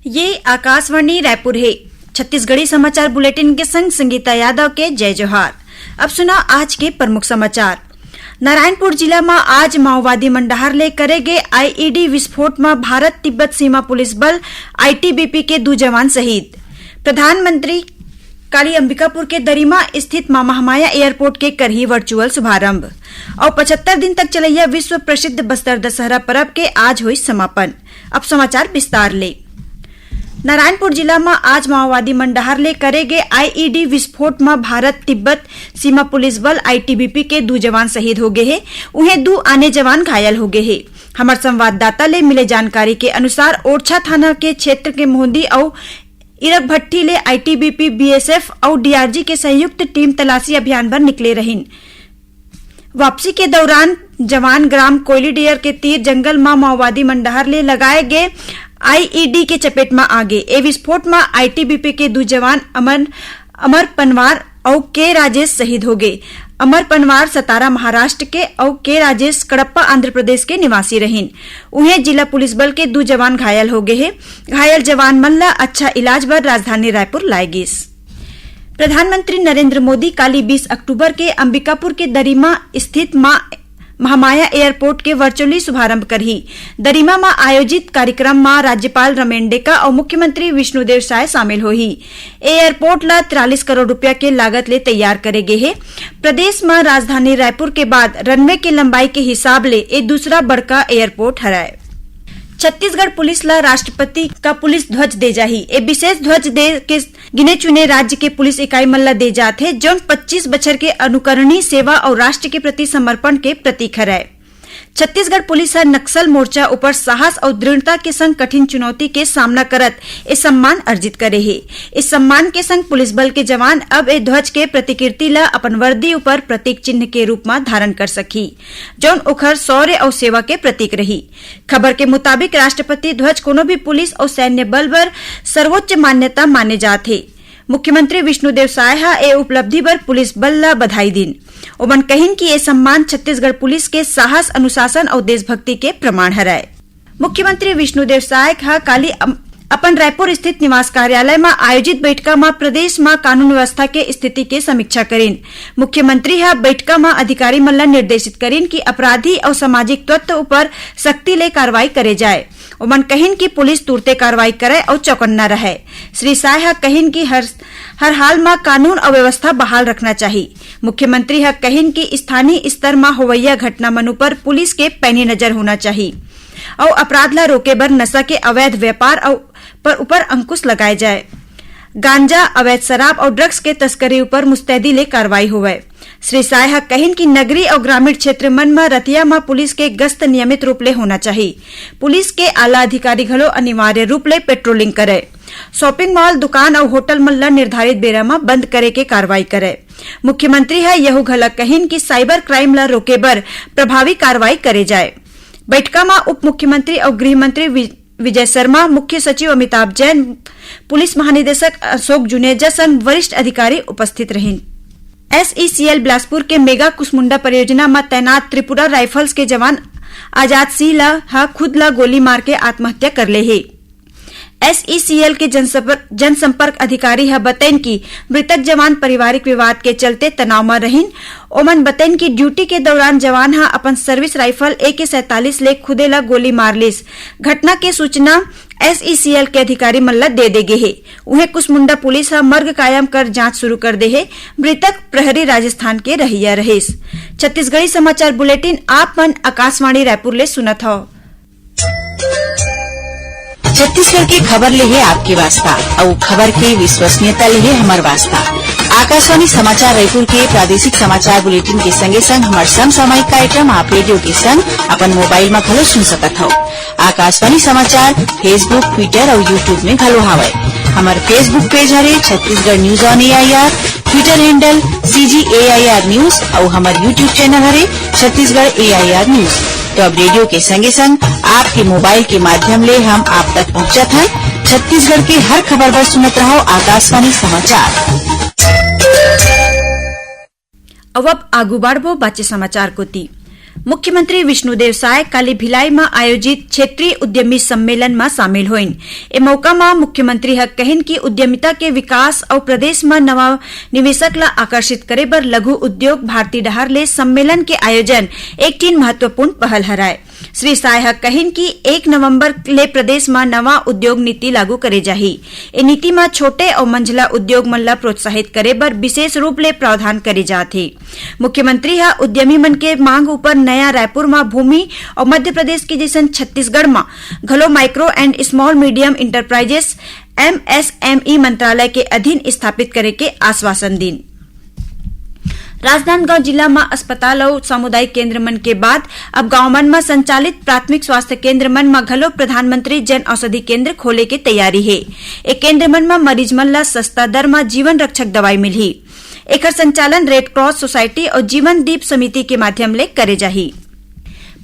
ये आकाशवाणी रायपुर है। छत्तीसगढ़ी समाचार बुलेटिन के संग संगीता यादव के जय जोहार। अब सुना आज के प्रमुख समाचार। नारायणपुर जिला में आज माओवादी मंडाहार ले करे गए आईईडी विस्फोट में भारत तिब्बत सीमा पुलिस बल आईटीबीपी के 2 जवान शहीद। प्रधानमंत्री काली अंबिकापुर के दरिमा स्थित मां महामाया एयरपोर्ट के करही वर्चुअल शुभारंभ और 75 दिन तक चलैया विश्व प्रसिद्ध बस्तर दशहरा पर्व के आज हुई समापन। अब समाचार विस्तार ले। नारायणपुर जिला में आज माओवादी मंडाहार ले करे गए आईईडी विस्फोट में भारत तिब्बत सीमा पुलिस बल आईटीबीपी के 2 जवान शहीद हो गए हैं। उन्हें 2 अन्य जवान घायल हो गए हैं। हमारे संवाददाता ले मिले जानकारी के अनुसार ओरछा थाना के क्षेत्र के मोहंदी और इरक भट्टी ले आईटीबीपी, बीएसएफ और डीआरजी के संयुक्त टीम तलाशी अभियान पर निकले रही। वापसी के दौरान जवान ग्राम कोयली डेयर के तीर जंगल में माओवादी मंडाहार ले लगाए गए आईईडी के चपेट में आ गए। ए विस्फोट में आईटीबीपी के 2 जवान अमर पनवार और के राजेश शहीद हो गए। अमर पनवार सतारा महाराष्ट्र के और के राजेश कडप्पा आंध्र प्रदेश के निवासी रहीन। उन्हें जिला पुलिस बल के 2 जवान घायल हो गए हैं। घायल जवान मन ला अच्छा इलाज बर राजधानी रायपुर लाए गए। प्रधानमंत्री नरेंद्र मोदी काली 20 अक्टूबर के अंबिकापुर के दरिमा स्थित मां महामाया एयरपोर्ट के वर्चुअली शुभारंभ करही। दरिमा में आयोजित कार्यक्रम में राज्यपाल रमेन डेका और मुख्यमंत्री विष्णुदेव साय शामिल होही। एयरपोर्ट ला 43 करोड़ रुपया के लागत ले तैयार करे गए है। प्रदेश में राजधानी रायपुर के बाद रनवे के लंबाई के हिसाब ले ये दूसरा बड़का एयरपोर्ट हराए। छत्तीसगढ़ पुलिस ला राष्ट्रपति का पुलिस ध्वज दे जाही। ए विशेष ध्वज दे के गिने चुने राज्य के पुलिस इकाई मन ला दे जाते जो 25 बछर के अनुकरणीय सेवा और राष्ट्र के प्रति समर्पण के प्रतीक हराए। छत्तीसगढ़ पुलिस नक्सल मोर्चा ऊपर साहस और दृढ़ता के संग कठिन चुनौती के सामना करत ए सम्मान अर्जित करे है। इस सम्मान के संग पुलिस बल के जवान अब ए ध्वज के प्रतिकृति ला अपन वर्दी ऊपर प्रतीक चिन्ह के रूप में धारण कर सकी, जौन ओखर शौर्य और सेवा के प्रतीक रही। खबर के मुताबिक राष्ट्रपति ध्वज कोनो भी पुलिस और सैन्य बल बर सर्वोच्च मान्यता माने जाते। मुख्यमंत्री विष्णुदेव साय ए उपलब्धि पर पुलिस बल ला बधाई दिन। ओमन कहिन कि ये सम्मान छत्तीसगढ़ पुलिस के साहस, अनुशासन और देशभक्ति के प्रमाण हराए। मुख्यमंत्री विष्णुदेव साय काली अपन रायपुर स्थित निवास कार्यालय में आयोजित बैठका में प्रदेश में कानून व्यवस्था के स्थिति के समीक्षा करीन। मुख्यमंत्री बैठका में अधिकारी मन ला निर्देशित करीन कि अपराधी और सामाजिक तत्व ऊपर सख्ती ले कार्रवाई करे जाए। ओमन कहिन कि पुलिस तुरते कार्रवाई करे और चौकन्ना रहे। श्री साय कहिन कि हर हाल में कानून और व्यवस्था बहाल रखना चाहिए। मुख्यमंत्री कहिन कि स्थानीय स्तर में होवैया घटना मन पर पुलिस के पैनी नजर होना चाहिए और अपराध ला रोके बर नशा के अवैध व्यापार पर ऊपर अंकुश लगाए जाए। गांजा, अवैध शराब और ड्रग्स के तस्करी ऊपर मुस्तैदी ले कार्रवाई होवे। श्री साय कहिन कि नगरीय और ग्रामीण क्षेत्र मन में रतिया में पुलिस के गश्त नियमित रूप ले होना चाहिए। पुलिस के आला अधिकारी घलो अनिवार्य रूप ले पेट्रोलिंग करे। शॉपिंग मॉल, दुकान और होटल मन ला निर्धारित बेरा में बंद करे के कार्रवाई करे। मुख्यमंत्री यहू घलक कहिन कि साइबर क्राइम ला रोके बर प्रभावी कार्रवाई करे जाए। बैठका में उप मुख्यमंत्री और गृह मंत्री विजय शर्मा, मुख्य सचिव अमिताभ जैन, पुलिस महानिदेशक अशोक जुनेजा सन वरिष्ठ अधिकारी उपस्थित रहे। एसईसीएल बिलासपुर के मेगा कुसमुंडा परियोजना में तैनात त्रिपुरा राइफल्स के जवान आजाद सिंह ला खुद ला गोली मार के आत्महत्या कर ले है। एसईसीएल के जनसंपर्क अधिकारी बतैन कि मृतक जवान पारिवारिक विवाद के चलते तनाव में रहीन। ओमन बतैन कि ड्यूटी के दौरान जवान अपन सर्विस राइफल AK-47 ले खुदे ला गोली मार लिस। घटना के सूचना एसईसीएल के अधिकारी मन ला दे गे है। उन्हें कुसमुंडा पुलिस मर्ग कायम कर जांच शुरू कर दे है। मृतक प्रहरी राजस्थान के रहिया रहीस। छत्तीसगढ़ी समाचार बुलेटिन आप मन आकाशवाणी रायपुर ले सुनत हो। छत्तीसगढ़ की खबर ले है आपके वास्ता और खबर की विश्वसनीयता ले है हमार वास्ता। आकाशवाणी समाचार रायपुर के प्रादेशिक समाचार बुलेटिन के संगे संग हमार समसामयिक कार्यक्रम आप रेडियो के संग अपन मोबाइल में घलो सुन सकत हो। आकाशवाणी समाचार फेसबुक, ट्विटर और यूट्यूब में घलो हावय। हमार फेसबुक पेज हरे Chhattisgarh news on AIR, Twitter handle CGAIR news और हमार यूट्यूब चैनल हरे छत्तीसगढ़ AIR न्यूज। तो अब रेडियो के संगे संग आपके मोबाइल के माध्यम ले हम आप तक पहुंचत हैं। छत्तीसगढ़ के हर खबर पर सुनत रहो आकाशवाणी समाचार। अब आगू बढ़बो बाचे समाचार कोती। मुख्यमंत्री विष्णुदेव साय काली भिलाई में आयोजित क्षेत्रीय उद्यमी सम्मेलन में शामिल हुईन। ए मौका में मुख्यमंत्री ह कहिन कि उद्यमिता के विकास और प्रदेश में नवा निवेशक ला आकर्षित करे बर लघु उद्योग भारती डहर ले सम्मेलन के आयोजन एक टीन महत्वपूर्ण पहल हराय। श्री साय ह कहिन कि 1 नवंबर ले प्रदेश में नवा उद्योग नीति लागू करे जाही। ए नीति में छोटे और मंझला उद्योग मन ला प्रोत्साहित करे बर विशेष रूप ले प्रावधान करे जात हे। मुख्यमंत्री ह उद्यमी मन के मांग ऊपर नया रायपुर में भूमि और मध्य प्रदेश के जैसन छत्तीसगढ़ में घलो micro and small medium enterprises MSME मंत्रालय के अधीन स्थापित करे के आश्वासन दीन। राजनांदगांव जिला में अस्पताल और सामुदायिक केंद्र मन के बाद अब गांव मन में संचालित प्राथमिक स्वास्थ्य केंद्र मन में घलो प्रधानमंत्री जन औषधि केंद्र खोले के तैयारी है। एक केंद्र मन में मरीज मन ला सस्ता दर में जीवन रक्षक दवाई मिलही। एकर संचालन रेड क्रॉस सोसाइटी और जीवन दीप समिति के माध्यम ले करे जाही।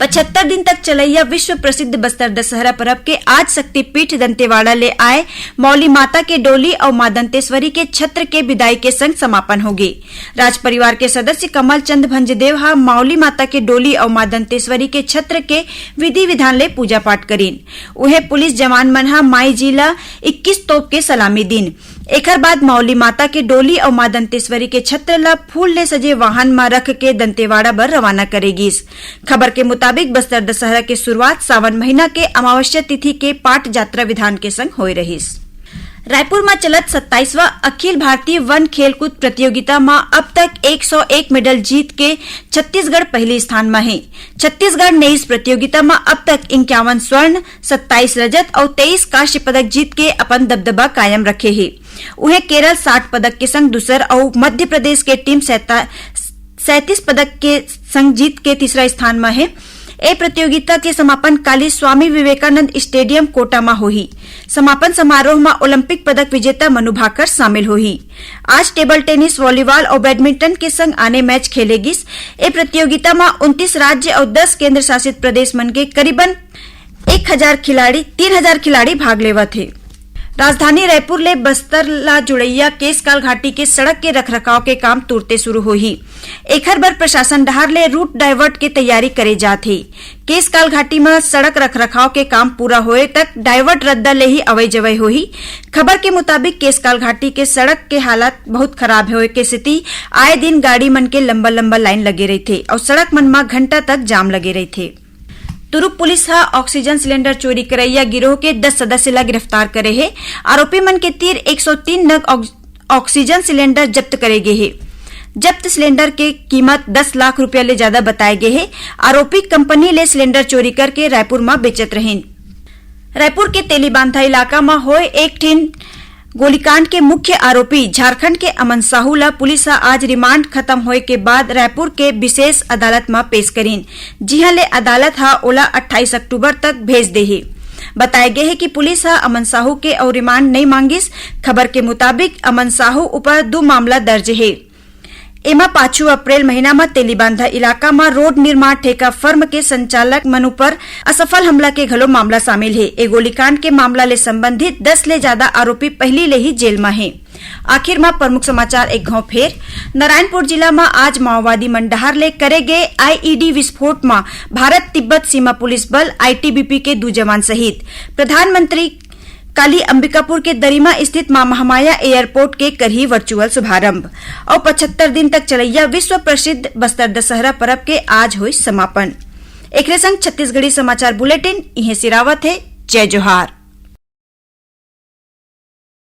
75 दिन तक चलैया विश्व प्रसिद्ध बस्तर दशहरा पर्व के आज शक्तिपीठ दंतेवाड़ा ले आए मौली माता के डोली और मां दंतेश्वरी के छत्र के विदाई के संग समापन होगी। राज परिवार के सदस्य कमल चंद भंजदेव हा मौली माता के डोली और मां दंतेश्वरी के छत्र के विधि विधान ले पूजा पाठ करीन। उहे पुलिस जवान मन हा माई जिला 21 तोप के सलामी दिन। एकर बाद मौली माता के डोली और मां दंतेश्वरी के छत्र ला फूल ले सजे वाहन में रख के दंतेवाड़ा बर रवाना करेगी। खबर के मुताबिक बस्तर दशहरा के शुरुआत सावन महीना के अमावस्या तिथि के पाट यात्रा विधान के संग होई रहीस। रायपुर में चलत 27वां अखिल भारतीय वन खेलकूद प्रतियोगिता में अब तक 101 मेडल जीत के छत्तीसगढ़ पहले स्थान में है। छत्तीसगढ़ ने इस प्रतियोगिता में अब तक 51 स्वर्ण, 27 रजत और 23 कांस्य पदक जीत के अपन दबदबा कायम रखे है। उन्हें केरल 60 पदक के संग दूसर और मध्य प्रदेश के टीम 37 पदक के संग जीत के तीसरा स्थान में है। ए प्रतियोगिता के समापन काली स्वामी विवेकानंद स्टेडियम कोटा में होही। समापन समारोह में ओलंपिक पदक विजेता मनु भाकर शामिल होही। आज टेबल टेनिस, वॉलीबॉल और बैडमिंटन के संग आने मैच खेलेगी। ए प्रतियोगिता में 29 राज्य और 10 केंद्र शासित प्रदेश मन के करीबन 3,000 खिलाड़ी भाग लेवत थे। राजधानी रायपुर ले बस्तर ला जुड़ैया केसकाल घाटी के सड़क के रखरखाव के काम तुरते शुरू होही। एखर बर प्रशासन डहार ले रूट डाइवर्ट के तैयारी करे जात हे। केसकाल घाटी में सड़क रखरखाव के काम पूरा होए तक डाइवर्ट रद्दा ले ही अवै जवै होही। खबर के मुताबिक केसकाल घाटी के सड़क के हालत बहुत खराब होए के स्थिति आए दिन गाड़ी मन के लंबा लंबा लाइन लगे रही थे और सड़क मन में घंटा तक जाम लगे रही थे। तुरुक पुलिस हा ऑक्सीजन सिलेंडर चोरी करैया गिरोह के 10 सदस्य ला गिरफ्तार करे है। आरोपी मन के तीर 103 नग ऑक्सीजन सिलेंडर जब्त करे गए है। जब्त सिलेंडर के कीमत 10 लाख रुपया ले ज्यादा बताए गए है। आरोपी कंपनी ले सिलेंडर चोरी करके रायपुर में बेचत रहीन। रायपुर के तेलीबांधा इलाका में होए एक ठिन गोलीकांड के मुख्य आरोपी झारखंड के अमन साहू ला पुलिस आज रिमांड खत्म होए के बाद रायपुर के विशेष अदालत में पेश करीन। जिहां ले अदालत हा ओला 28 अक्टूबर तक भेज दे है। बताए गए है कि पुलिस हा अमन साहू के और रिमांड नहीं मांगिस। खबर के मुताबिक अमन साहू ऊपर 2 मामला दर्ज है। एमा 5 अप्रैल महीना में तेलीबांधा इलाका में रोड निर्माण ठेका फर्म के संचालक मनु पर असफल हमला के घलो मामला शामिल है। ए गोलीकांड के मामला ले संबंधित 10 ले ज्यादा आरोपी पहली ले ही जेल में है। आखिर में प्रमुख समाचार एक घाव फेर। नारायणपुर जिला में आज माओवादी मंडहार ले करे गए IED विस्फोट में भारत तिब्बत सीमा पुलिस बल ITBP के 2 जवान शहीद। प्रधानमंत्री काली अंबिकापुर के दरिमा स्थित मां महामाया एयरपोर्ट के करही वर्चुअल शुभारंभ और 75 दिन तक चलैया विश्व प्रसिद्ध बस्तर दशहरा पर्व के आज हुई समापन। एकरे संग छत्तीसगढ़ी समाचार बुलेटिन इहे सिरावत है। जय जोहार।